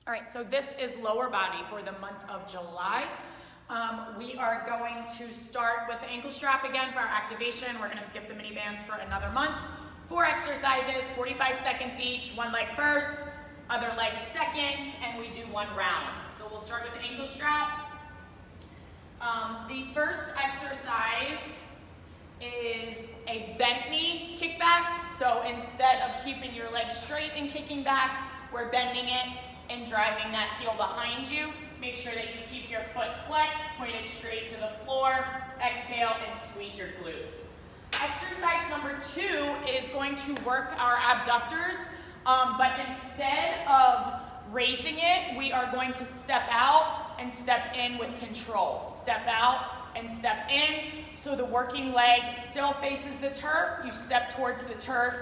All right, so this is lower body for the month of July. We are going to start with the ankle strap again for our activation. We're gonna skip the mini bands for another month. 4 exercises, 45 seconds each, one leg first, other leg second, and we do 1 round. So we'll start with the ankle strap. The first exercise is a bent knee kickback. So instead of keeping your leg straight and kicking back, we're bending it and driving that heel behind you. Make sure that you keep your foot flexed, pointed straight to the floor. Exhale and squeeze your glutes. Exercise number 2 is going to work our abductors, but instead of raising it, we are going to step out and step in with control. Step out and step in. So the working leg still faces the turf. You step towards the turf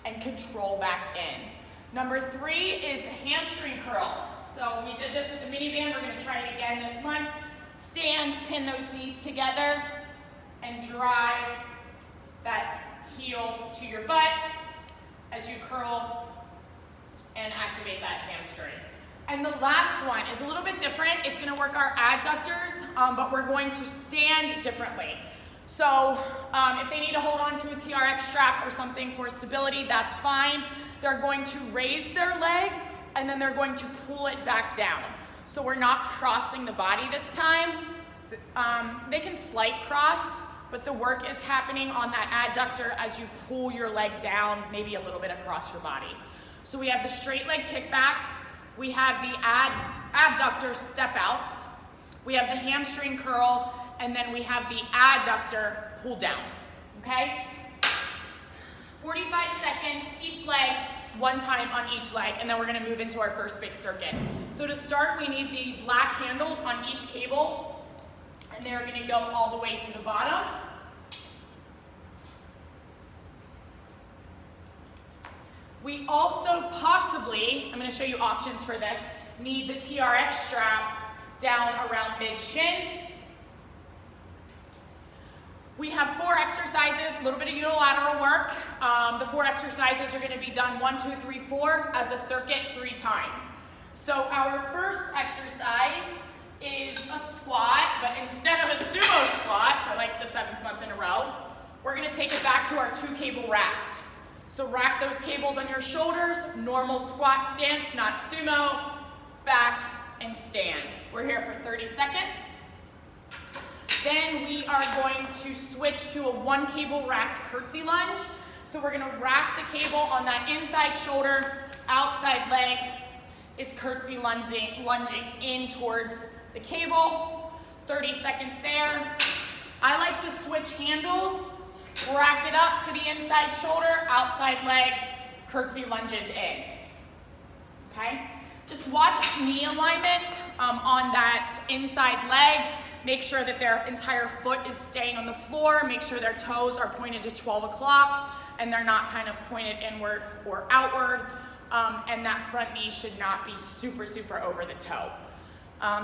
and control back in. Number 3 is hamstring curl. So we did this with the mini band. We're going to try it again this month. Stand, pin those knees together, and drive that heel to your butt as you curl and activate that hamstring. And the last one is a little bit different. It's going to work our adductors, but we're going to stand differently. So if they need to hold on to a TRX strap or something for stability, that's fine. They're going to raise their leg and then they're going to pull it back down. So we're not crossing the body this time. They can slight cross, but the work is happening on that adductor as you pull your leg down, maybe a little bit across your body. So we have the straight leg kickback. We have the abductor step outs. We have the hamstring curl, and then we have the adductor pull down, okay? 45 seconds, each leg, 1 time on each leg, and then we're gonna move into our first big circuit. So to start, we need the black handles on each cable, and they're gonna go all the way to the bottom. We also possibly, I'm gonna show you options for this, need the TRX strap down around mid-shin. We have 4 exercises, a little bit of unilateral work. The 4 exercises are going to be done 1, 2, 3, 4 as a circuit 3 times. So our first exercise is a squat, but instead of a sumo squat for like the 7th month in a row, we're going to take it back to our 2 cable racked. So rack those cables on your shoulders, normal squat stance, not sumo, back and stand. We're here for 30 seconds. Then we are going to switch to a 1 cable racked curtsy lunge. So we're gonna rack the cable on that inside shoulder, outside leg is curtsy lunging in towards the cable. 30 seconds there. I like to switch handles, rack it up to the inside shoulder, outside leg, curtsy lunges in, okay? Just watch knee alignment on that inside leg. Make sure that their entire foot is staying on the floor. Make sure their toes are pointed to 12 o'clock and they're not kind of pointed inward or outward. And that front knee should not be super, super over the toe.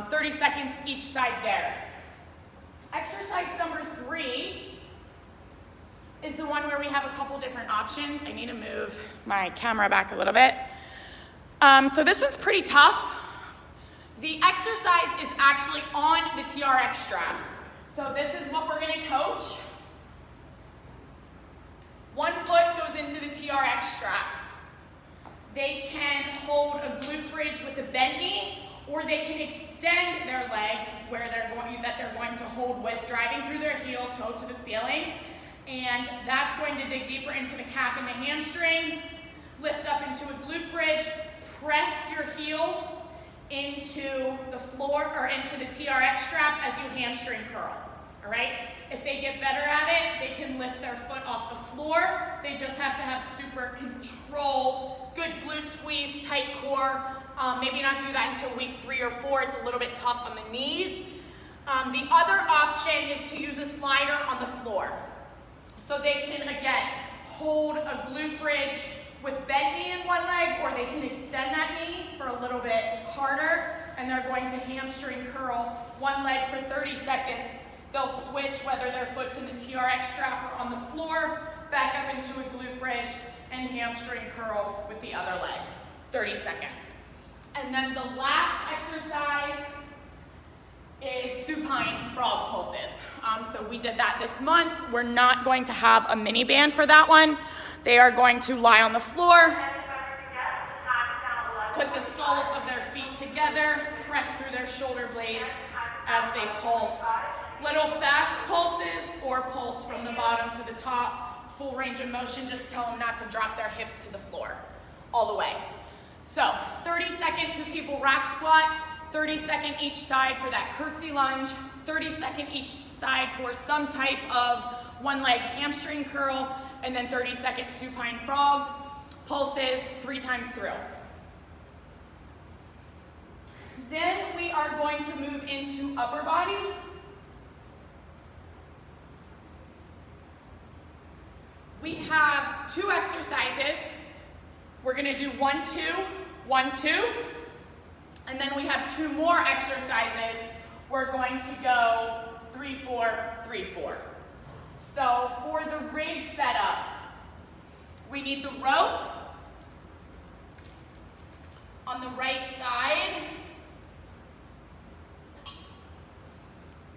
30 seconds each side there. Exercise number 3 is the one where we have a couple different options. I need to move my camera back a little bit. So this one's pretty tough. The exercise is actually on the TRX strap. So this is what we're gonna coach. 1 foot goes into the TRX strap. They can hold a glute bridge with a bent knee, or they can extend their leg where they're going to hold with, driving through their heel, toe to the ceiling. And that's going to dig deeper into the calf and the hamstring. Lift up into a glute bridge, press your heel into the floor or into the TRX strap as you hamstring curl, all right? If they get better at it, they can lift their foot off the floor. They just have to have super control, good glute squeeze, tight core. Maybe not do that until week 3 or 4. It's a little bit tough on the knees. The other option is to use a slider on the floor. So they can, again, hold a glute bridge with bent knee in 1 leg, or they can extend that knee for a little bit harder, and they're going to hamstring curl 1 leg for 30 seconds. They'll switch whether their foot's in the TRX strap or on the floor, back up into a glute bridge, and hamstring curl with the other leg. 30 seconds. And then then the last exercise is supine frog pulses. So we did that this month. We're not going to have a mini band for that one. They are going to lie on the floor, put the soles of their feet together, press through their shoulder blades as they pulse. Little fast pulses or pulse from the bottom to the top. Full range of motion, just tell them not to drop their hips to the floor all the way. So 30-second two-cable rack squat, 30-second each side for that curtsy lunge, 30-second each side for some type of one-leg hamstring curl, and then 30-second supine frog pulses 3 times through. Then we are going to move into upper body. We have 2 exercises. We're gonna do 1, 2, 1, 2. And then we have 2 more exercises. We're going to go 3, 4, 3, 4. So for the rig setup, we need the rope on the right side.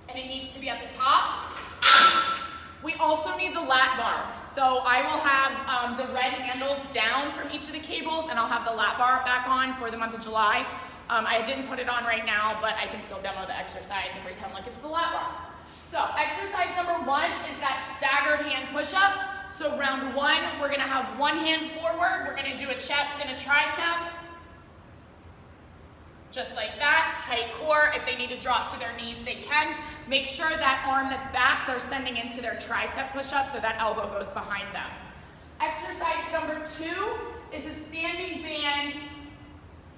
And it needs to be at the top. We also need the lat bar. So I will have the red handles down from each of the cables, and I'll have the lat bar back on for the month of July. I didn't put it on right now, but I can still demo the exercise and pretend like it's the lat bar. So exercise number 1 is that staggered hand push-up. So round 1, we're gonna have one hand forward. We're gonna do a chest and a tricep. Just like that, tight core. If they need to drop to their knees, they can. Make sure that arm that's back, they're sending into their tricep push-up so that elbow goes behind them. Exercise number 2 is a standing band,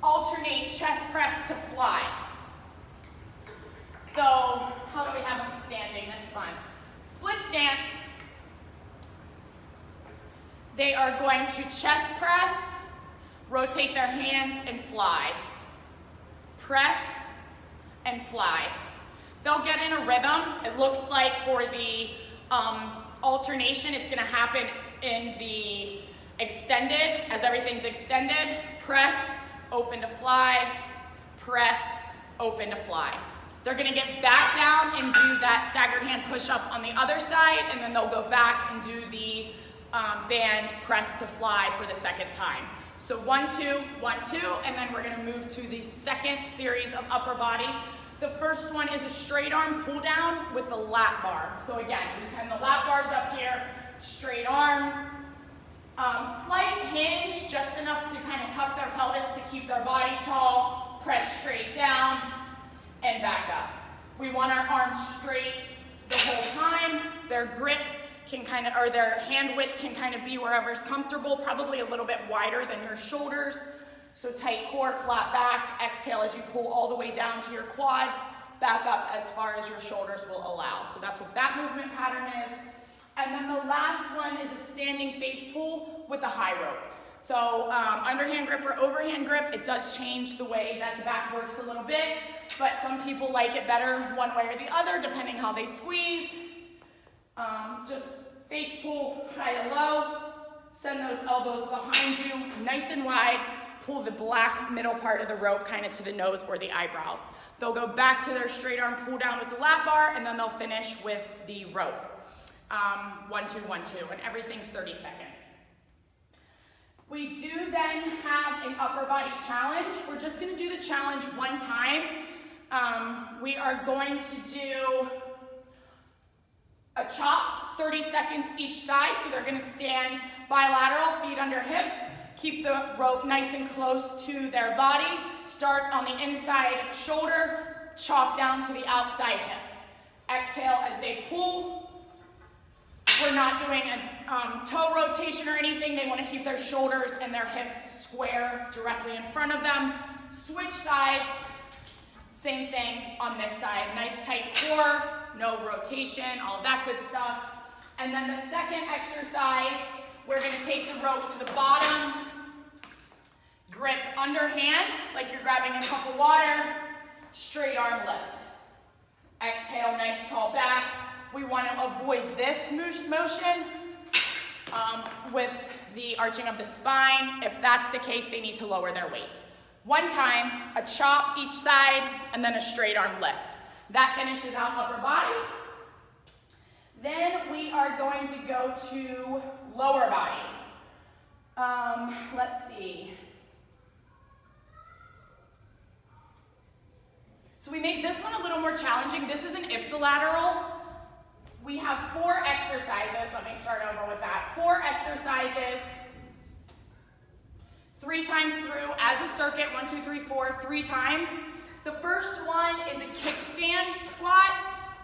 alternate chest press to fly. So, how do we have them standing this month? Split stance. They are going to chest press, rotate their hands, and fly. Press and fly. They'll get in a rhythm. It looks like for the alternation, it's gonna happen in the extended, as everything's extended. Press, open to fly, press, open to fly. They're gonna get back down and do that staggered hand push-up on the other side, and then they'll go back and do the band press to fly for the second time. So 1, 2, 1, 2, and then we're gonna move to the second series of upper body. The first one is a straight arm pull down with the lat bar. So again, pretend the lat bar's up here, straight arms, slight hinge, just enough to kind of tuck their pelvis to keep their body tall, press straight down, and back up. We want our arms straight the whole time. Their grip can kind of, or their hand width can kind of be wherever's comfortable, probably a little bit wider than your shoulders. So tight core, flat back. Exhale as you pull all the way down to your quads, back up as far as your shoulders will allow. So that's what that movement pattern is. And then the last one is a standing face pull with a high rope. So underhand grip or overhand grip, it does change the way that the back works a little bit, but some people like it better one way or the other, depending how they squeeze. Just face pull high to low, send those elbows behind you, nice and wide, pull the black middle part of the rope kind of to the nose or the eyebrows. They'll go back to their straight arm pull down with the lat bar, and then they'll finish with the rope. 1, 2, 1, 2, and everything's 30 seconds. We do then have an upper body challenge. We're just gonna do the challenge one time. We are going to do a chop, 30 seconds each side. So they're gonna stand bilateral, feet under hips, keep the rope nice and close to their body, start on the inside shoulder, chop down to the outside hip. Exhale as they pull. We're not doing a toe rotation or anything. They want to keep their shoulders and their hips square directly in front of them. Switch sides. Same thing on this side. Nice tight core, no rotation, all of that good stuff. And then the second exercise, we're going to take the rope to the bottom, grip underhand like you're grabbing a cup of water, straight arm lift. Exhale, nice tall back. We want to avoid this motion with the arching of the spine. If that's the case, they need to lower their weight. One time, a chop each side, and then a straight arm lift. That finishes out upper body. Then we are going to go to lower body. Let's see. So we made this one a little more challenging. This is an ipsilateral. We have 4 exercises. Let me start over with that. 4 exercises, 3 times through as a circuit, 1, 2, 3, 4, 3 times. The first one is a kickstand squat.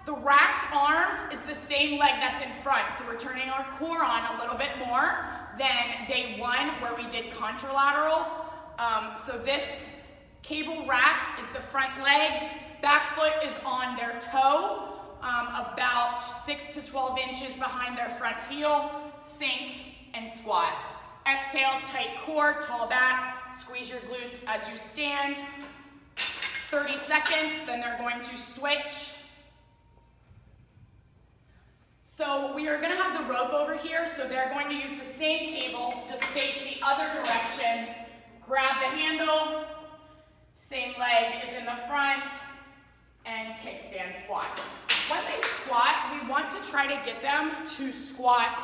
The racked arm is the same leg that's in front, so we're turning our core on a little bit more than day 1 where we did contralateral. So this cable racked is the front leg, back foot is on their toe, about 6 to 12 inches behind their front heel, sink and squat. Exhale, tight core, tall back, squeeze your glutes as you stand. 30 seconds, then they're going to switch. So we are gonna have the rope over here, so they're going to use the same cable, just face the other direction, grab the handle, same leg is in the front, and kickstand squat. When they squat, we want to try to get them to squat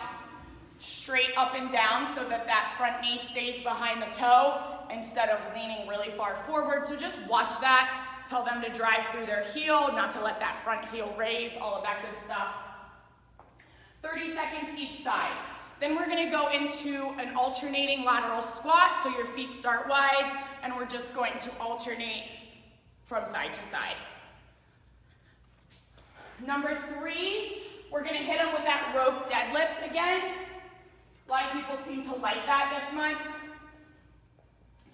straight up and down so that that front knee stays behind the toe instead of leaning really far forward. So just watch that. Tell them to drive through their heel, not to let that front heel raise, all of that good stuff. 30 seconds each side. Then we're gonna go into an alternating lateral squat, so your feet start wide, and we're just going to alternate from side to side. Number 3, we're gonna hit them with that rope deadlift again. A lot of people seem to like that this month.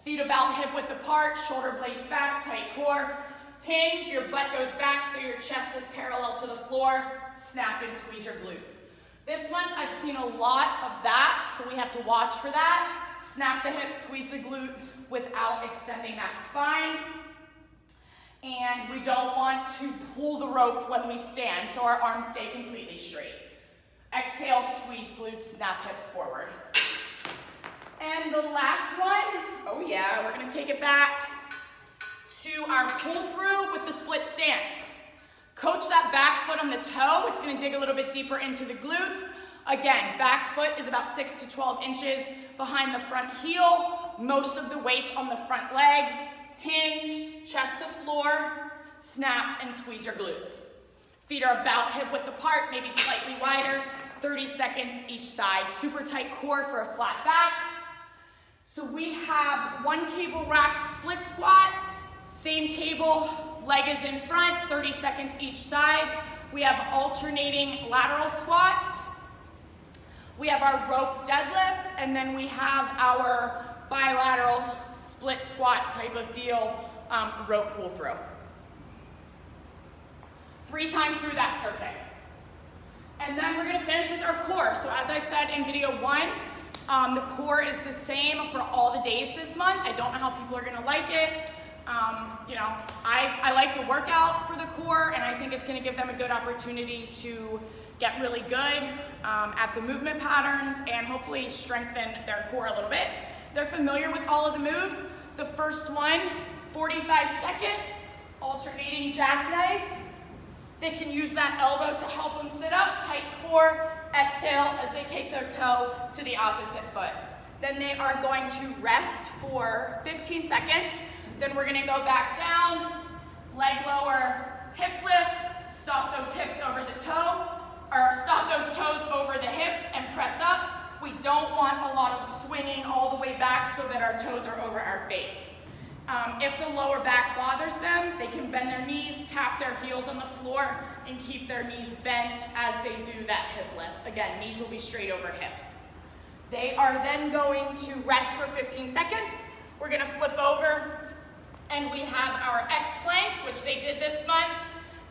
Feet about hip width apart, shoulder blades back, tight core. Hinge, your butt goes back so your chest is parallel to the floor. Snap and squeeze your glutes. This month I've seen a lot of that, so we have to watch for that. Snap the hips, squeeze the glutes without extending that spine. And we don't want to pull the rope when we stand, so our arms stay completely straight. Exhale, squeeze glutes, snap hips forward. And the last one, oh yeah, we're gonna take it back to our pull through with the split stance. Coach that back foot on the toe. It's gonna dig a little bit deeper into the glutes. Again, back foot is about 6 to 12 inches behind the front heel. Most of the weight on the front leg. Hinge, chest to floor, snap and squeeze your glutes. Feet are about hip width apart, maybe slightly wider. 30 seconds each side. Super tight core for a flat back. So we have 1 cable rack split squat, same cable, leg is in front, 30 seconds each side. We have alternating lateral squats. We have our rope deadlift, and then we have our bilateral split squat type of deal, rope pull through. 3 times through that circuit. And then we're gonna finish with our core. So as I said in video 1, the core is the same for all the days this month. I don't know how people are gonna like it. You know, I like the workout for the core, and I think it's gonna give them a good opportunity to get really good at the movement patterns and hopefully strengthen their core a little bit. They're familiar with all of the moves. The first one, 45 seconds, alternating jackknife. They can use that elbow to help them sit up, tight core, exhale as they take their toe to the opposite foot. Then they are going to rest for 15 seconds. Then we're gonna go back down, leg lower, hip lift, stop those hips over the toe, or stop those toes over the hips and press up. We don't want a lot of swinging all the way back so that our toes are over our face. If the lower back bothers them, they can bend their knees, tap their heels on the floor, and keep their knees bent as they do that hip lift. Again, knees will be straight over hips. They are then going to rest for 15 seconds. We're gonna flip over, and we have our X plank, which they did this month.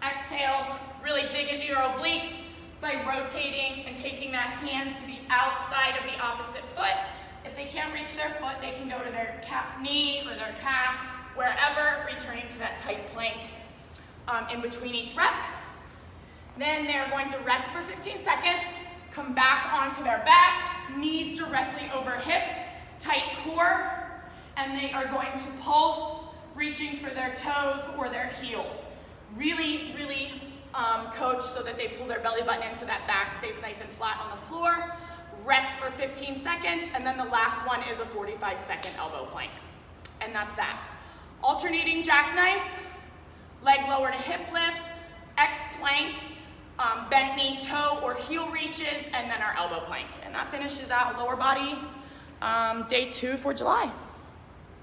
Exhale, really dig into your obliques by rotating and taking that hand to the outside of the opposite foot. If they can't reach their foot, they can go to their knee or their calf, wherever, returning to that tight plank in between each rep. Then they're going to rest for 15 seconds, come back onto their back, knees directly over hips, tight core, and they are going to pulse, reaching for their toes or their heels. Really, really coach so that they pull their belly button in so that back stays nice and flat on the floor. Rest for 15 seconds, and then the last one is a 45-second elbow plank. And that's that. Alternating jackknife, leg lower to hip lift, X plank, bent knee, toe, or heel reaches, and then our elbow plank. And that finishes out lower body day 2 for July.